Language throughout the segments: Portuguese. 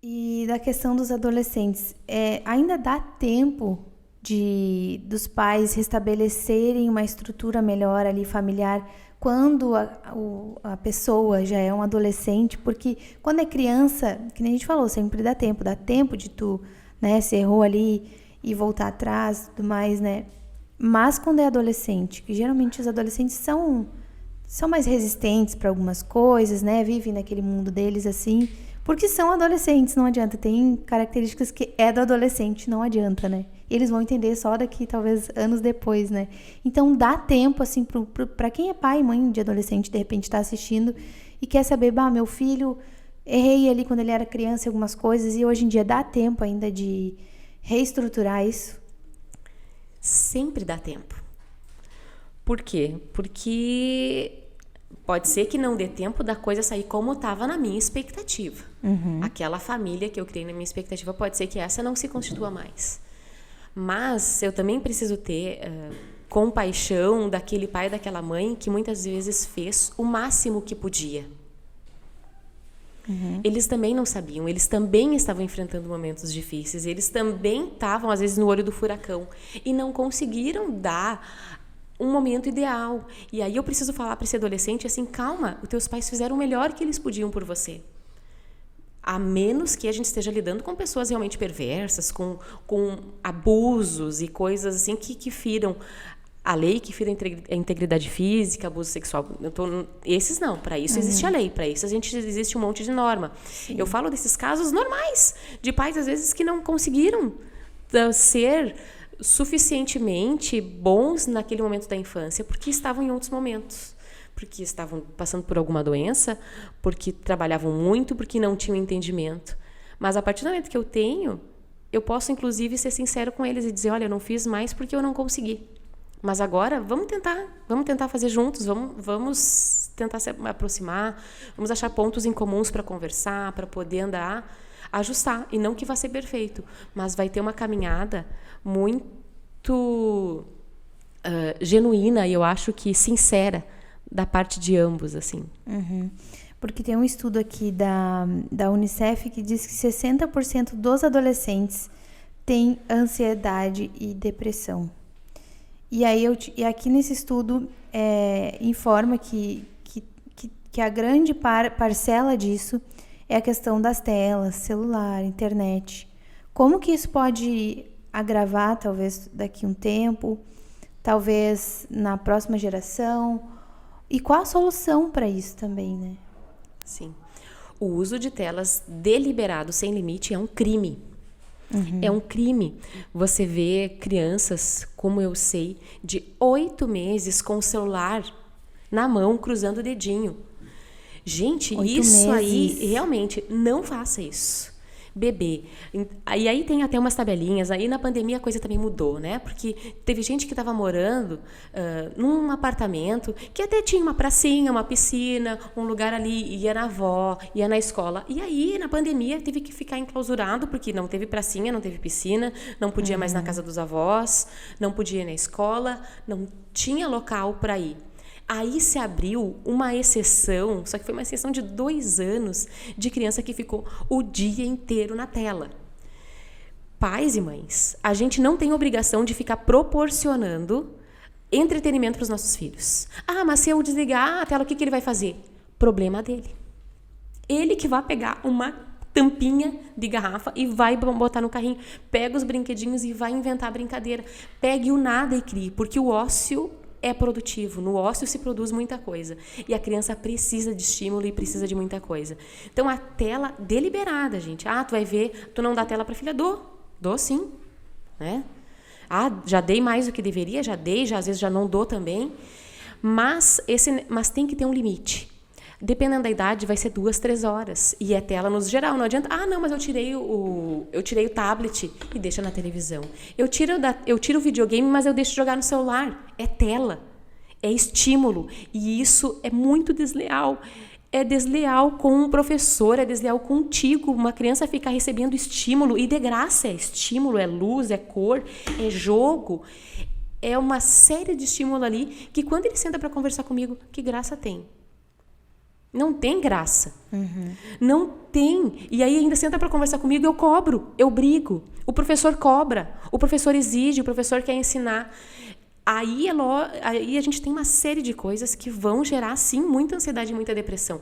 E da questão dos adolescentes, ainda dá tempo dos pais restabelecerem uma estrutura melhor ali familiar quando a pessoa já é um adolescente? Porque quando é criança, que nem a gente falou, sempre dá tempo de tu, né, se errou ali e voltar atrás e tudo mais, né? Mas quando é adolescente, que geralmente os adolescentes são mais resistentes para algumas coisas, né? Vivem naquele mundo deles assim, porque são adolescentes, não adianta. Tem características que é do adolescente, não adianta, né? Eles vão entender só daqui, talvez, anos depois, né? Então, dá tempo, assim, para quem é pai e mãe de adolescente, de repente está assistindo e quer saber, meu filho, errei ali quando ele era criança em algumas coisas e hoje em dia dá tempo ainda de reestruturar isso? Sempre dá tempo. Por quê? Porque pode ser que não dê tempo da coisa sair como estava na minha expectativa. Aquela família que eu criei na minha expectativa, pode ser que essa não se constitua mais. Mas eu também preciso ter compaixão daquele pai e daquela mãe que muitas vezes fez o máximo que podia. Eles também não sabiam, eles também estavam enfrentando momentos difíceis, eles também estavam, às vezes, no olho do furacão e não conseguiram dar um momento ideal. E aí eu preciso falar para esse adolescente assim, calma, os teus pais fizeram o melhor que eles podiam por você. A menos que a gente esteja lidando com pessoas realmente perversas, com abusos e coisas assim que firam a lei, que firam a integridade física, abuso sexual. Esses não, para isso existe a lei, para isso existe um monte de norma. Sim. Eu falo desses casos normais, de pais às vezes que não conseguiram ser suficientemente bons naquele momento da infância, porque estavam em outros momentos. Porque estavam passando por alguma doença, porque trabalhavam muito, porque não tinham entendimento. Mas a partir do momento que eu tenho, eu posso inclusive ser sincero com eles e dizer, olha, eu não fiz mais porque eu não consegui. Mas agora vamos tentar fazer juntos, vamos tentar se aproximar, vamos achar pontos em comuns para conversar, para poder andar, ajustar. E não que vá ser perfeito, mas vai ter uma caminhada muito genuína e eu acho que sincera da parte de ambos, assim. Porque tem um estudo aqui da Unicef que diz que 60% dos adolescentes têm ansiedade e depressão. E aí e aqui nesse estudo informa que a grande parcela disso é a questão das telas, celular, internet. Como que isso pode agravar, talvez daqui a um tempo, talvez na próxima geração? E qual a solução para isso também, né? Sim. O uso de telas deliberado, sem limite, é um crime. É um crime. Você vê crianças, como eu sei, de 8 meses com o celular na mão, cruzando o dedinho. Gente, isso aí, realmente, não faça isso. Bebê. E aí tem até umas tabelinhas. Aí na pandemia a coisa também mudou, né? Porque teve gente que estava morando num apartamento que até tinha uma pracinha, uma piscina, um lugar ali, ia na avó, ia na escola. E aí na pandemia teve que ficar enclausurado porque não teve pracinha, não teve piscina, não podia mais na casa dos avós, não podia ir na escola, não tinha local para ir. Aí se abriu uma exceção, só que foi uma exceção de 2 anos, de criança que ficou o dia inteiro na tela. Pais e mães, a gente não tem obrigação de ficar proporcionando entretenimento para os nossos filhos. Mas se eu desligar a tela, o que ele vai fazer? Problema dele. Ele que vai pegar uma tampinha de garrafa e vai botar no carrinho. Pega os brinquedinhos e vai inventar brincadeira. Pegue o nada e crie, porque o ócio é produtivo. No ócio se produz muita coisa. E a criança precisa de estímulo e precisa de muita coisa. Então, a tela deliberada, gente. Tu vai ver, tu não dá tela para filha? Dou sim. Né? Já dei mais do que deveria? Já dei, às vezes já não dou também. Mas tem que ter um limite. Dependendo da idade, vai ser 2, 3 horas. E é tela no geral. Não adianta, mas eu tirei o tablet e deixa na televisão. Eu tiro o videogame, mas eu deixo jogar no celular. É tela. É estímulo. E isso é muito desleal. É desleal com um professor, é desleal contigo. Uma criança ficar recebendo estímulo, e de graça. É estímulo, é luz, é cor, é jogo. É uma série de estímulo ali que quando ele senta para conversar comigo, que graça tem? Não tem graça. Não tem. E aí ainda senta para conversar comigo, eu cobro, eu brigo. O professor cobra, o professor exige, o professor quer ensinar. Aí a gente tem uma série de coisas que vão gerar, sim, muita ansiedade e muita depressão.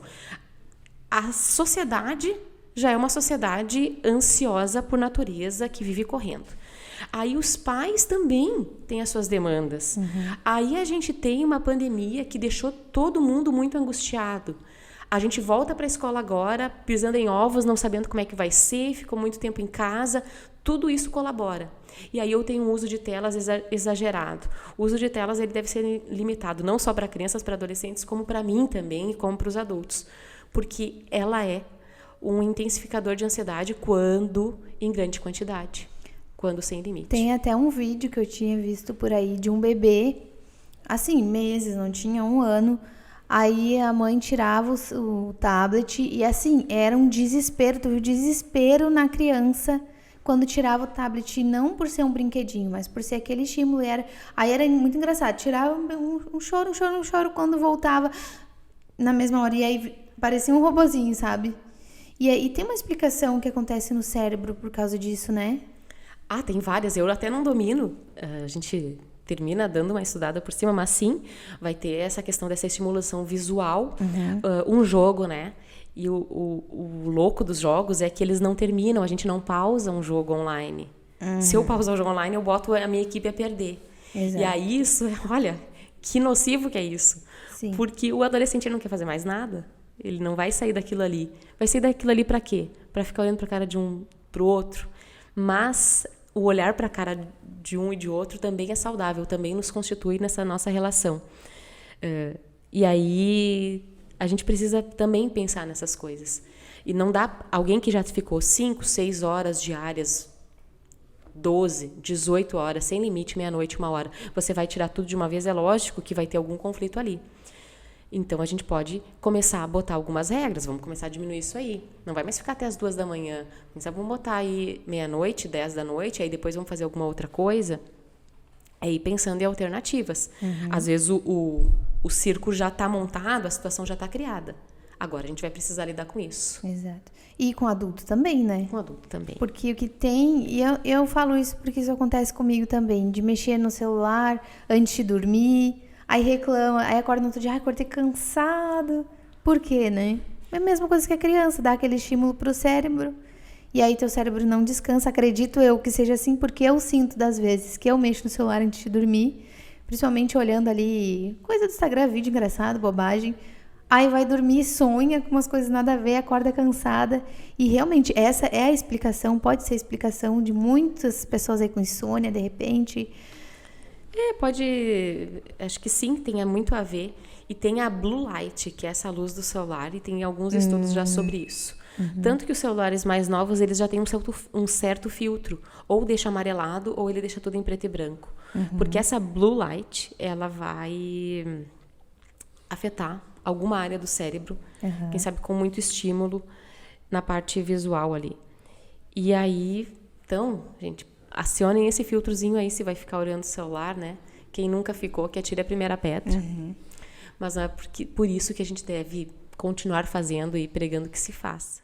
A sociedade já é uma sociedade ansiosa por natureza, que vive correndo. Aí os pais também têm as suas demandas. Aí a gente tem uma pandemia que deixou todo mundo muito angustiado. A gente volta para a escola agora, pisando em ovos, não sabendo como é que vai ser, ficou muito tempo em casa. Tudo isso colabora. E aí eu tenho um uso de telas exagerado. O uso de telas ele deve ser limitado, não só para crianças, para adolescentes, como para mim também e como para os adultos. Porque ela é um intensificador de ansiedade quando em grande quantidade, quando sem limite. Tem até um vídeo que eu tinha visto por aí de um bebê, assim, meses, não tinha 1 ano. Aí a mãe tirava o tablet e, assim, era um desespero. Tu viu o desespero na criança quando tirava o tablet, não por ser um brinquedinho, mas por ser aquele estímulo. Aí era muito engraçado. Tirava um choro quando voltava na mesma hora. E aí parecia um robozinho, sabe? E tem uma explicação que acontece no cérebro por causa disso, né? Tem várias. Eu até não domino. A gente termina dando uma estudada por cima, mas sim, vai ter essa questão dessa estimulação visual. Um jogo, né? E o louco dos jogos é que eles não terminam, a gente não pausa um jogo online. Se eu pausar o jogo online, eu boto a minha equipe a perder. Exato. E aí isso, olha, que nocivo que é isso. Sim. Porque o adolescente não quer fazer mais nada. Ele não vai sair daquilo ali. Vai sair daquilo ali para quê? Para ficar olhando para a cara de um pro outro. Mas o olhar para a cara de um e de outro também é saudável, também nos constitui nessa nossa relação. E aí a gente precisa também pensar nessas coisas. E não dá... Alguém que já ficou 5, 6 horas diárias, 12, 18 horas, sem limite, meia-noite, 1 hora, você vai tirar tudo de uma vez, é lógico que vai ter algum conflito ali. Então, a gente pode começar a botar algumas regras, vamos começar a diminuir isso aí. Não vai mais ficar até as 2 da manhã. Vamos botar aí meia-noite, 10 da noite, aí depois vamos fazer alguma outra coisa. Aí pensando em alternativas. Às vezes o circo já está montado, a situação já está criada. Agora a gente vai precisar lidar com isso. Exato. E com adulto também, né? Com adulto também. Porque o que tem... E eu falo isso porque isso acontece comigo também. De mexer no celular antes de dormir... Aí reclama, aí acorda no outro dia, acordei cansado. Por quê, né? É a mesma coisa que a criança, dá aquele estímulo pro cérebro. E aí teu cérebro não descansa. Acredito eu que seja assim, porque eu sinto das vezes que eu mexo no celular antes de dormir. Principalmente olhando ali, coisa do Instagram, vídeo engraçado, bobagem. Aí vai dormir, sonha com umas coisas nada a ver, acorda cansada. E realmente, essa é a explicação, pode ser a explicação de muitas pessoas aí com insônia, de repente... Pode... Acho que sim, tem muito a ver. E tem a blue light, que é essa luz do celular, e tem alguns estudos já sobre isso. Tanto que os celulares mais novos, eles já têm um certo filtro. Ou deixa amarelado, ou ele deixa tudo em preto e branco. Porque essa blue light, ela vai afetar alguma área do cérebro, quem sabe com muito estímulo na parte visual ali. E aí, então, gente... Acionem esse filtrozinho aí, se vai ficar olhando o celular, né? Quem nunca ficou, que atire a primeira pedra. Mas não é por isso que a gente deve continuar fazendo e pregando que se faça.